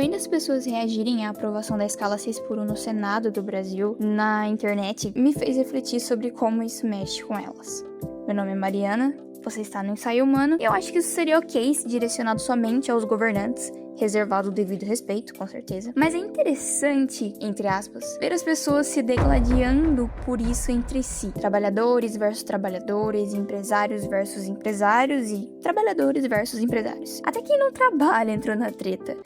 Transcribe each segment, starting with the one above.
Vendo as pessoas reagirem à aprovação da escala 6x1 no Senado do Brasil, na internet, me fez refletir sobre como isso mexe com elas. Meu nome é Mariana, você está no Ensaio Humano, e eu acho que isso seria ok se direcionado somente aos governantes, reservado o devido respeito, com certeza. Mas é interessante, entre aspas, ver as pessoas se degladiando por isso entre si. Trabalhadores versus trabalhadores, empresários versus empresários e trabalhadores versus empresários. Até quem não trabalha entrou na treta.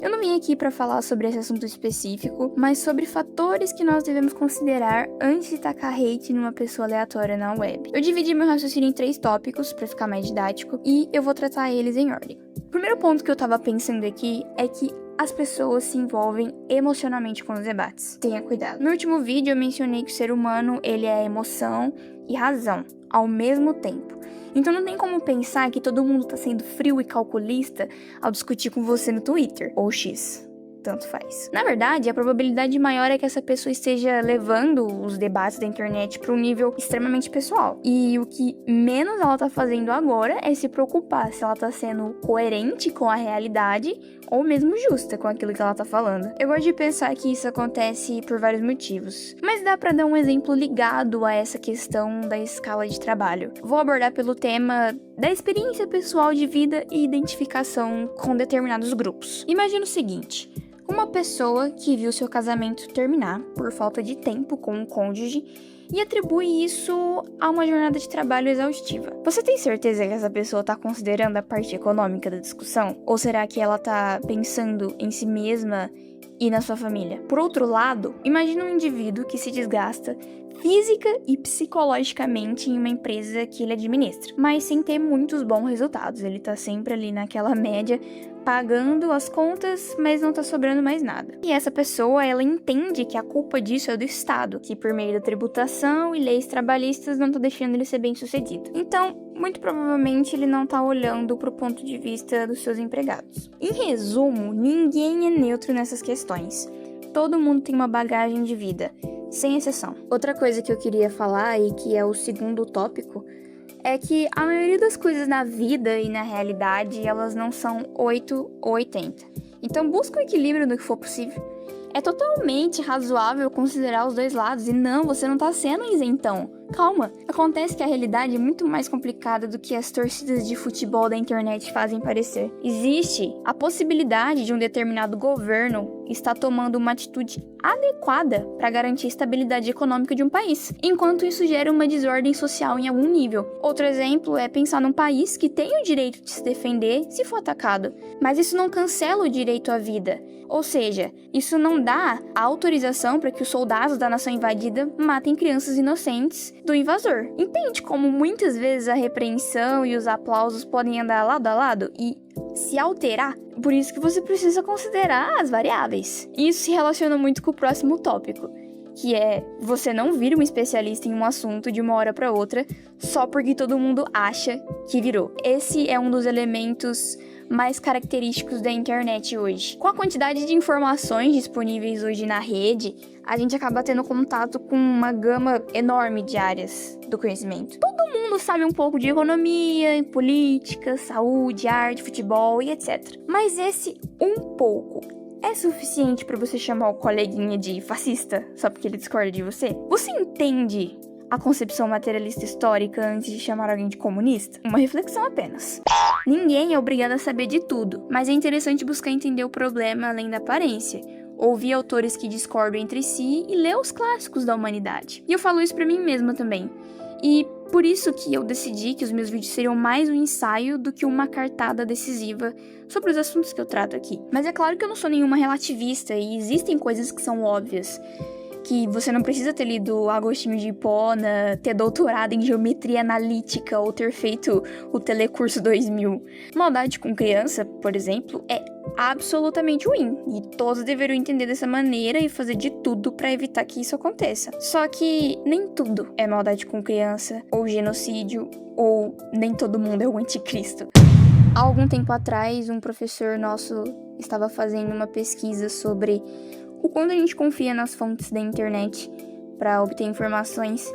Eu não vim aqui para falar sobre esse assunto específico, mas sobre fatores que nós devemos considerar antes de tacar hate numa pessoa aleatória na web. Eu dividi meu raciocínio em 3 tópicos para ficar mais didático e eu vou tratar eles em ordem. O primeiro ponto que eu tava pensando aqui é que as pessoas se envolvem emocionalmente com os debates. Tenha cuidado. No último vídeo eu mencionei que o ser humano ele é emoção e razão ao mesmo tempo. Então não tem como pensar que todo mundo tá sendo frio e calculista ao discutir com você no Twitter, ou X, tanto faz. Na verdade, a probabilidade maior é que essa pessoa esteja levando os debates da internet para um nível extremamente pessoal. E o que menos ela tá fazendo agora é se preocupar se ela tá sendo coerente com a realidade ou mesmo justa com aquilo que ela tá falando. Eu gosto de pensar que isso acontece por vários motivos, mas dá pra dar um exemplo ligado a essa questão da escala de trabalho. Vou abordar pelo tema da experiência pessoal de vida e identificação com determinados grupos. Imagina o seguinte: uma pessoa que viu seu casamento terminar por falta de tempo com um cônjuge e atribui isso a uma jornada de trabalho exaustiva. Você tem certeza que essa pessoa está considerando a parte econômica da discussão? Ou será que ela está pensando em si mesma e na sua família? Por outro lado, imagine um indivíduo que se desgasta física e psicologicamente em uma empresa que ele administra, mas sem ter muitos bons resultados. Ele tá sempre ali naquela média, pagando as contas, mas não tá sobrando mais nada. E essa pessoa, ela entende que a culpa disso é do Estado, que por meio da tributação e leis trabalhistas não tá deixando ele ser bem sucedido. Então, muito provavelmente ele não tá olhando pro ponto de vista dos seus empregados. Em resumo, ninguém é neutro nessas questões. Todo mundo tem uma bagagem de vida, sem exceção. Outra coisa que eu queria falar, e que é o segundo tópico, é que a maioria das coisas na vida e na realidade, elas não são 8 ou 80. Então busca o equilíbrio no que for possível. É totalmente razoável considerar os dois lados, e não, você não tá sendo isentão. Calma, acontece que a realidade é muito mais complicada do que as torcidas de futebol da internet fazem parecer. Existe a possibilidade de um determinado governo estar tomando uma atitude adequada para garantir a estabilidade econômica de um país, enquanto isso gera uma desordem social em algum nível. Outro exemplo é pensar num país que tem o direito de se defender se for atacado, mas isso não cancela o direito à vida. Ou seja, isso não dá a autorização para que os soldados da nação invadida matem crianças inocentes do invasor. Entende como muitas vezes a repreensão e os aplausos podem andar lado a lado e se alterar? Por isso que você precisa considerar as variáveis. Isso se relaciona muito com o próximo tópico, que é você não vira um especialista em um assunto de uma hora para outra só porque todo mundo acha que virou. Esse é um dos elementos mais característicos da internet hoje. Com a quantidade de informações disponíveis hoje na rede, a gente acaba tendo contato com uma gama enorme de áreas do conhecimento. Todo mundo sabe um pouco de economia, política, saúde, arte, futebol e etc. Mas esse um pouco é suficiente para você chamar o coleguinha de fascista só porque ele discorda de você? Você entende a concepção materialista histórica antes de chamar alguém de comunista? Uma reflexão apenas. Ninguém é obrigado a saber de tudo, mas é interessante buscar entender o problema além da aparência, ouvir autores que discordam entre si e ler os clássicos da humanidade. E eu falo isso pra mim mesma também. E por isso que eu decidi que os meus vídeos seriam mais um ensaio do que uma cartada decisiva sobre os assuntos que eu trato aqui. Mas é claro que eu não sou nenhuma relativista e existem coisas que são óbvias, que você não precisa ter lido Agostinho de Hipona, ter doutorado em geometria analítica ou ter feito o Telecurso 2000. Maldade com criança, por exemplo, é absolutamente ruim, e todos deveriam entender dessa maneira e fazer de tudo para evitar que isso aconteça. Só que nem tudo é maldade com criança, ou genocídio, ou nem todo mundo é o anticristo. Há algum tempo atrás, um professor nosso estava fazendo uma pesquisa sobre o quanto a gente confia nas fontes da internet para obter informações,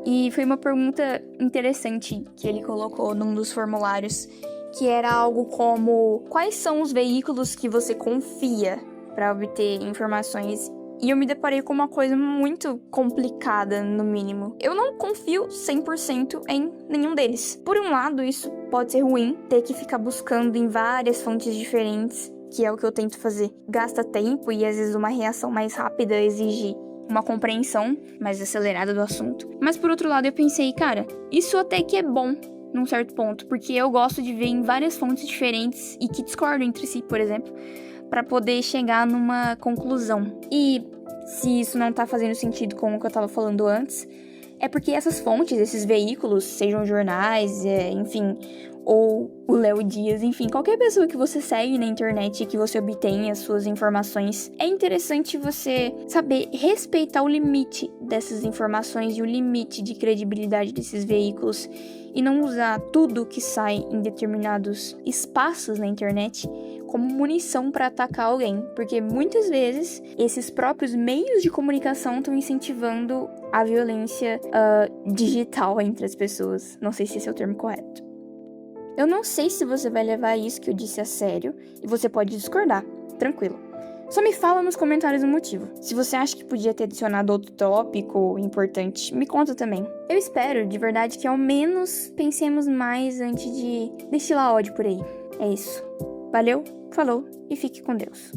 e foi uma pergunta interessante que ele colocou num dos formulários, que era algo como: quais são os veículos que você confia para obter informações? E eu me deparei com uma coisa muito complicada, no mínimo. Eu não confio 100% em nenhum deles. Por um lado, isso pode ser ruim, ter que ficar buscando em várias fontes diferentes, que é o que eu tento fazer. Gasta tempo e às vezes uma reação mais rápida exige uma compreensão mais acelerada do assunto. Mas por outro lado, eu pensei, cara, isso até que é bom num certo ponto, porque eu gosto de ver em várias fontes diferentes e que discordam entre si, por exemplo, para poder chegar numa conclusão. E se isso não tá fazendo sentido com o que eu tava falando antes, é porque essas fontes, esses veículos, sejam jornais, enfim, ou o Léo Dias, enfim, qualquer pessoa que você segue na internet e que você obtenha as suas informações, é interessante você saber respeitar o limite dessas informações e o limite de credibilidade desses veículos e não usar tudo que sai em determinados espaços na internet como munição para atacar alguém, porque muitas vezes esses próprios meios de comunicação estão incentivando a violência digital entre as pessoas. Não sei se esse é o termo correto. Eu não sei se você vai levar isso que eu disse a sério, e você pode discordar, tranquilo. Só me fala nos comentários o motivo. Se você acha que podia ter adicionado outro tópico importante, me conta também. Eu espero, de verdade, que ao menos pensemos mais antes de destilar ódio por aí. É isso. Valeu, falou e fique com Deus.